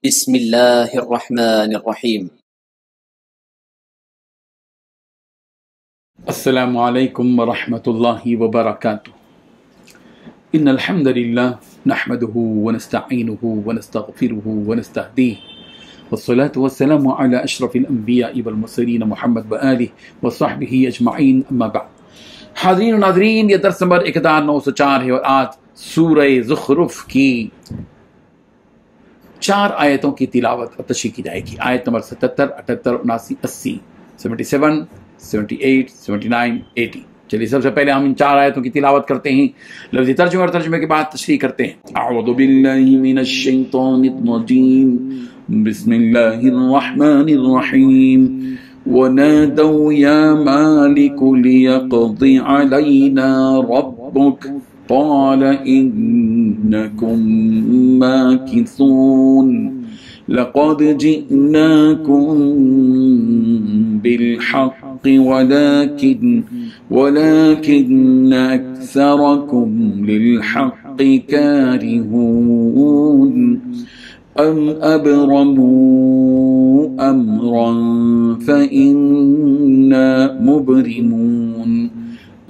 بسم اللہ الرحمن الرحیم۔ السلام علیکم ورحمۃ اللہ وبرکاتہ۔ ان الحمد للہ نحمده ونستعینه ونستغفره ونستهدیه والصلاة والسلام على اشرف الانبیاء والمرسلین محمد وآلہ وصحبہ اجمعین، اما بعد۔ حاضرین و ناظرین، یہ درس نمبر 1904 ہے اور آج سورہ زخرف کی 4 آیتوں کی تلاوت اور تشریح کی جائے گی۔ آیت نمبر 77، 78، 79، 80، 77، 78، 79، 80۔ چلیے سب سے پہلے ہم ان 4 آیتوں کی تلاوت کرتے ہیں، لفظی ترجمہ اور ترجمے کے بعد تشریح کرتے ہیں۔ اعوذ باللہ من الشیطان الرجیم، بسم اللہ الرحمن الرحیم۔ وَنَادَوْا يَا مَالِكُ لِيَقْضِ عَلَيْنَا رَبُّكَ قال إنكم ماكثون لقد جئناكم بالحق ولكن أكثركم للحق كارهون أم أبرموا أمرا فإنا مبرمون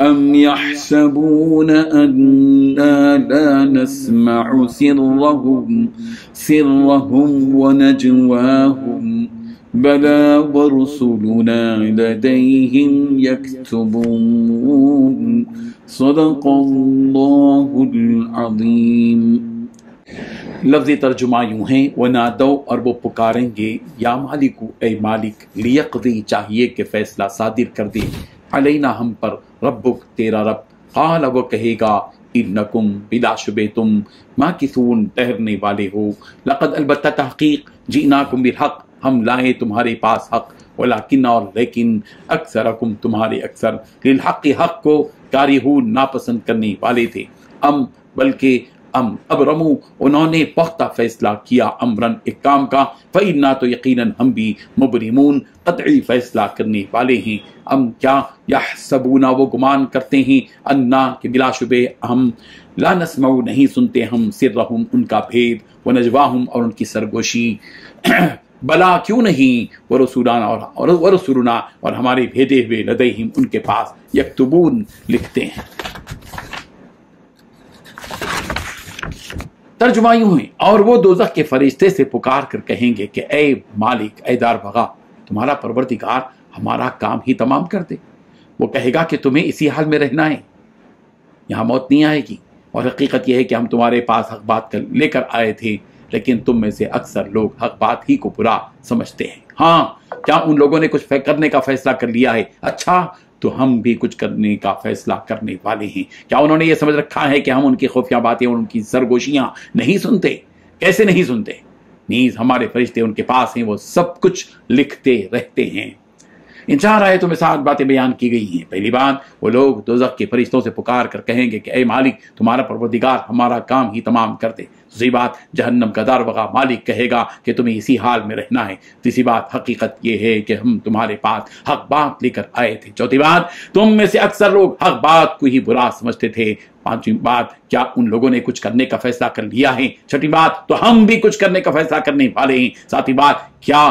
أم يحسبون أننا لا نسمع سرهم ونجواهم بلى ورسلنا لديهم يكتبون صدق الله العظيم۔ لفظی ترجمہ یوں ہیں، ونادو، اور وہ پکاریں گے، یا مالکو، اے مالک، لیقضی، چاہیے کہ فیصلہ صادر کر دے، علینا، ہم پر، ربک، تیرا رب، قال، وہ کہے گا، انکم، بلا شبہ تم، ماکثون، ٹھہرنے والے ہو، لقد، البتہ تحقیق، جئناکم بالحق، ہم لائے تمہارے پاس حق، ولیکن، اور لیکن، اکثرکم، تمہارے اکثر، للحق، حق کو، کارہون، ناپسند کرنے والے تھے، بلکہ ابرمو، انہوں نے پختہ فیصلہ کیا، امرن، ایک کام کا، فإنا، تو یقیناً ہم بھی، مبرمون، قطعی فیصلہ کرنے والے ہیں، کیا، یحسبون، وہ گمان کرتے ہیں، انا، کہ بلا شبہ ہم، لا نسمع، نہیں سنتے ہم، سرہم، ان کا بھید، ونجواہم، اور ان کی سرگوشی، بلا، کیوں نہیں، ورسولنا، اور ہمارے بھیجے ہوئے، لدیہم، ان کے پاس، یکتبون، لکھتے ہیں۔ ترجمہ یوں ہے، اور وہ دوزخ کے فرشتے سے پکار کر کہیں گے کہ اے مالک، اے دار بغا، تمہارا پروردگار ہمارا کام ہی تمام کر دے۔ وہ کہے گا کہ تمہیں اسی حال میں رہنا ہے، یہاں موت نہیں آئے گی، اور حقیقت یہ ہے کہ ہم تمہارے پاس حق بات لے کر آئے تھے، لیکن تم میں سے اکثر لوگ حق بات ہی کو برا سمجھتے ہیں۔ ہاں، کیا ان لوگوں نے کچھ کرنے کا فیصلہ کر لیا ہے؟ اچھا، تو ہم بھی کچھ کرنے کا فیصلہ کرنے والے ہیں۔ کیا انہوں نے یہ سمجھ رکھا ہے کہ ہم ان کی خفیہ باتیں اور ان کی سرگوشیاں نہیں سنتے؟ کیسے نہیں سنتے؟ نیز ہمارے فرشتے ان کے پاس ہیں، وہ سب کچھ لکھتے رہتے ہیں۔ ان 4 آیتوں میں 7 باتیں بیان کی گئی ہیں۔ پہلی بات، وہ لوگ دوزخ کے فرشتوں سے پکار کر کہیں گے کہ اے مالک، تمہارا پروردگار ہمارا کام ہی تمام کر دے۔ دوسری بات، جہنم کا دار بغا مالک کہے گا کہ تمہیں اسی حال میں رہنا ہے۔ تیسری بات، حقیقت یہ ہے کہ ہم تمہارے پاس حق بات لے کر آئے تھے۔ چوتھی بات، تم میں سے اکثر لوگ حق بات کو ہی برا سمجھتے تھے۔ پانچویں بات، کیا ان لوگوں نے کچھ کرنے کا فیصلہ کر لیا ہے؟ چھٹی بات، تو ہم بھی کچھ کرنے کا فیصلہ کرنے والے ہیں۔ ساتویں بات، کیا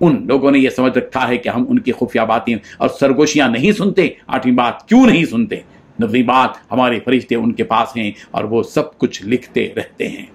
ان لوگوں نے یہ سمجھ رکھا ہے کہ ہم ان کی خفیہ باتیں اور سرگوشیاں نہیں سنتے؟ آٹھویں بات، کیوں نہیں سنتے؟ نویں بات، ہمارے فرشتے ان کے پاس ہیں اور وہ سب کچھ لکھتے رہتے ہیں۔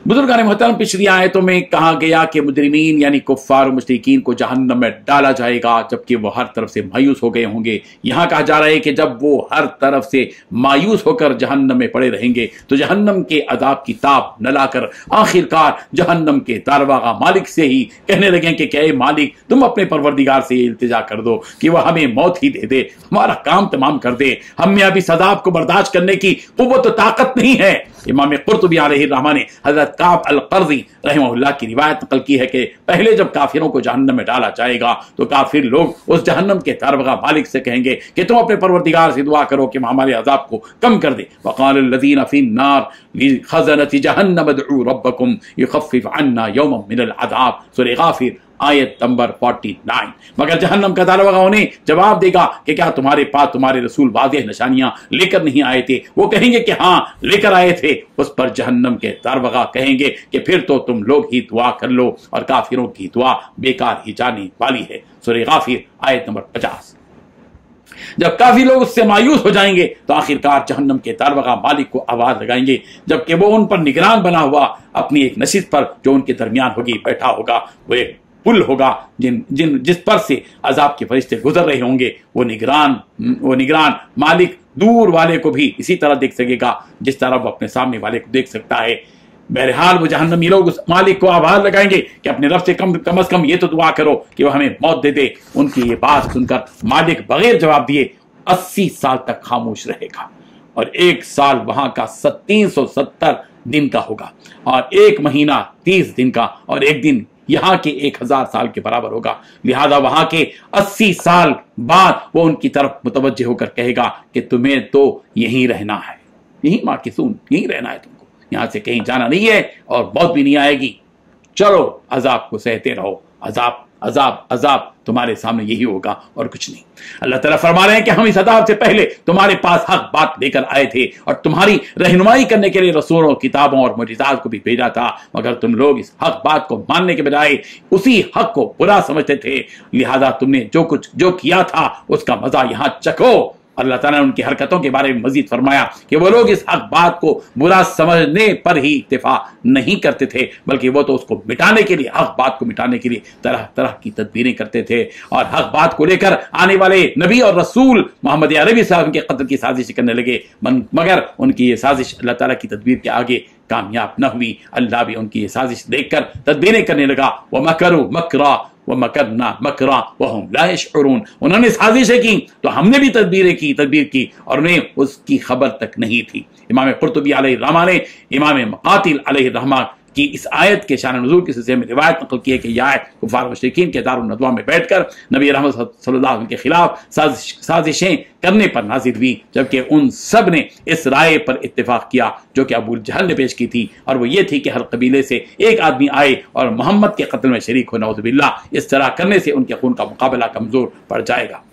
بزرگان محترم، پچھلی آیتوں میں کہا گیا کہ مجرمین یعنی کفار و مشرکین کو جہنم میں ڈالا جائے گا جبکہ وہ ہر طرف سے مایوس ہو گئے ہوں گے۔ یہاں کہا جا رہا ہے کہ جب وہ ہر طرف سے مایوس ہو کر جہنم میں پڑے رہیں گے تو جہنم کے عذاب کی تاب نہ لا کر آخر کار جہنم کے داروغہ مالک سے ہی کہنے لگیں کہ اے مالک، تم اپنے پروردگار سے یہ التجا کر دو کہ وہ ہمیں موت ہی دے دے، ہمارا کام تمام کر دے، ہم میں ابھی عذاب کو برداشت کرنے کی قوت و طاقت نہیں ہے۔ امام قرطبی علیہ الرحمہ نے حضرت کعب القرظی رحمہ اللہ کی روایت نقل کی ہے کہ پہلے جب کافروں کو جہنم میں ڈالا جائے گا تو کافر لوگ اس جہنم کے داروغہ مالک سے کہیں گے کہ تم اپنے پروردگار سے دعا کرو کہ ہمارے عذاب کو کم کر دے۔ وقال الذین فی النار لخزنۃ جہنم ادعوا ربکم یخفف عنا یوما من العذاب، سورہ غافر आयत नंबर 49। मगर जहन्नम का दारोगा उन्हें जवाब देगा कि क्या तुम्हारे पास तुम्हारे रसूल वाज़ेह निशानियां लेकर नहीं आए थे? वो कहेंगे कि हाँ लेकर आए थे। उस पर जहन्नम के दारोगा कहेंगे कि फिर तो तुम लोग ही दुआ कर लो और काफिरों की दुआ बेकार ही जाने वाली है। सूरह गाफिर आयत नंबर 50। जब काफी लोग उससे मायूस हो जाएंगे तो आखिरकार जहन्नम के दारोगा मालिक को आवाज लगाएंगे, जबकि वो उन पर निगरान बना हुआ अपनी एक नशिस्त पर जो उनके दरमियान होगी बैठा होगा। वो एक पुल होगा जिस पर से अजाब के फरिश्ते गुजर रहे होंगे। वो निगरान मालिक दूर वाले को भी इसी तरह देख सकेगा जिस तरह वो अपने सामने वाले को देख सकता है। बहरहाल वो जहन्नमी लोग उस मालिक को आवाज लगाएंगे कि अपने रब से कम से कम ये तो दुआ करो कि वो हमें मौत दे दे। उनकी ये बात सुनकर मालिक बगैर जवाब दिए 80 साल तक खामोश रहेगा और एक साल वहां का 370 दिन का होगा और एक महीना 30 दिन का और एक दिन यहाँ के 1000 साल के बराबर होगा। लिहाजा वहां के 80 साल बाद वो उनकी तरफ मुतवज्जे होकर कहेगा कि तुम्हें तो यहीं रहना है, यहीं माकिसून, यहीं रहना है, तुमको यहां से कहीं जाना नहीं है और मौत भी नहीं आएगी। चलो अजाब को सहते रहो, अजाब अजाब अजाब तुम्हारे सामने यही होगा और कुछ नहीं। अल्लाह ताला फरमा रहे हैं कि हम इस अजाब से पहले तुम्हारे पास हक बात लेकर आए थे और तुम्हारी रहनुमाई करने के लिए रसूलों, किताबों और मुजिज़ात को भी भेजा था, मगर तुम लोग इस हक बात को मानने के बजाय उसी हक को बुरा समझते थे। लिहाजा तुमने जो किया था उसका मजा यहां चखो। अल्लाह ताला ने उनकी हरकतों के बारे में मजीद फरमाया कि वो लोग इस हक बात को बुरा समझने पर ही इत्तिफा नहीं करते थे, बल्कि वो तो उसको मिटाने के लिए, हक बात को मिटाने के लिए तरह तरह की तदबीरें करते थे और हक बात को लेकर आने वाले नबी और रसूल मोहम्मद अरबी साहब के कत्ल की साजिश करने लगे, मगर उनकी ये साजिश अल्लाह ताला की तदबीर के आगे कामयाब न हुई। अल्लाह भी उनकी ये साजिश देखकर तदबीरें करने लगा। वह मकरू मकरा वह मकरना मकरा वहुम ला यशउरून। उन्होंने साजिशें की तो हमने भी तदबीर की और उन्हें उसकी खबर तक नहीं थी। इमाम कुर्तुबी अलैहि रहमा ने इमाम मुकातिल अलैहि रहमा की इस आयत के शान नुज़ूल के सिलसिले में रिवायत नकल की है कि यह आयत कुफ़ार मुशरिकीन के दारुन नदवा में बैठकर नबी रहमत सल्लल्लाहु अलैहि वसल्लम के खिलाफ साजिशें करने पर नाजिल हुई, जबकि उन सब ने इस राय पर इत्तेफाक किया जो कि अबू जहल ने पेश की थी, और वो ये थी कि हर कबीले से एक आदमी आए और मोहम्मद के कत्ल में शरीक हो। नऊज़ुबिल्लाह, इस तरह करने से उनके खून का मुकाबला कमजोर पड़ जाएगा।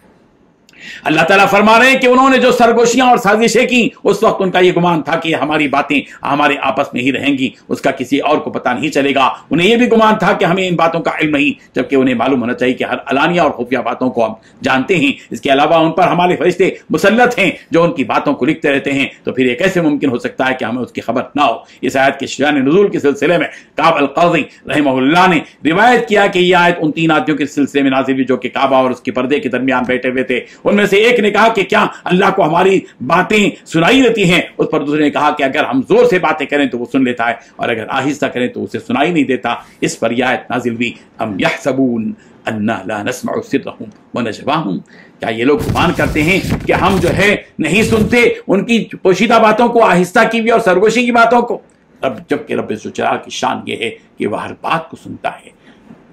अल्लाह ताला फरमा रहे हैं कि उन्होंने जो सरगोशियां और साजिशें की उस वक्त उनका यह गुमान था कि हमारी बातें हमारे आपस में ही रहेंगी, उसका किसी और को पता नहीं चलेगा। उन्हें यह भी गुमान था कि हमें इन बातों का इल्म नहीं, जबकि उन्हें मालूम होना चाहिए कि हर अलानिया और खुफिया बातों को हम जानते हैं। इसके अलावा उन पर हमारे फरिश्ते मुसल्लत हैं जो उनकी बातों को लिखते रहते हैं, तो फिर यह कैसे मुमकिन हो सकता है कि हमें उसकी खबर ना हो। इस आयत के शान नुज़ूल के सिलसिले में काब अल-क़ाज़ी रहमहुल्लाह ने रिवायत किया कि यह आयत उन 3 आदमियों के सिलसिले में नाज़िल हुई जो कि काबा और उसके पर्दे के दरमियान बैठे हुए थे। उनमें से एक ने कहा कि क्या अल्लाह को हमारी बातें सुनाई देती हैं? उस पर दूसरे ने कहा कि अगर हम जोर से बातें करें तो वो सुन लेता है और अगर आहिस्ता करें तो उसे सुनाई नहीं देता। इस पर यह आयत नाज़िल हुई, अम यहसबून अन्ना ला नस्मउ सिर्रहुम व नजवाहुम। क्या ये लोग गुमान करते हैं कि हम जो है नहीं सुनते उनकी पोशीदा बातों को, आहिस्ता की भी और सरगोशी की बातों को? जबकि रब ज़ुल की शान ये है कि वह हर बात को सुनता है,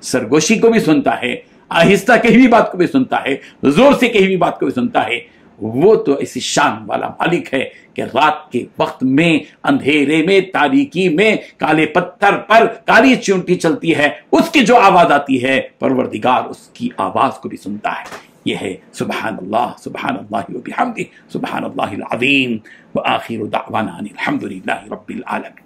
सरगोशी को भी सुनता है, आहिस्ता कही भी बात को भी सुनता है, जोर से कही भी बात को भी सुनता है। वो तो ऐसी शान वाला मालिक है कि रात के वक्त में, अंधेरे में, तारीकी में, काले पत्थर पर काली चींटी चलती है, उसकी जो आवाज आती है परवरदिगार उसकी आवाज को भी सुनता है। यह है सुब्हानल्लाह सुब्हानल्लाहि व बिहम्दिही सुब्हानल्लाहिल अज़ीम व आखिरु दाअवाना अनिल हम्दुलिल्लाहि रब्बिल आलमीन।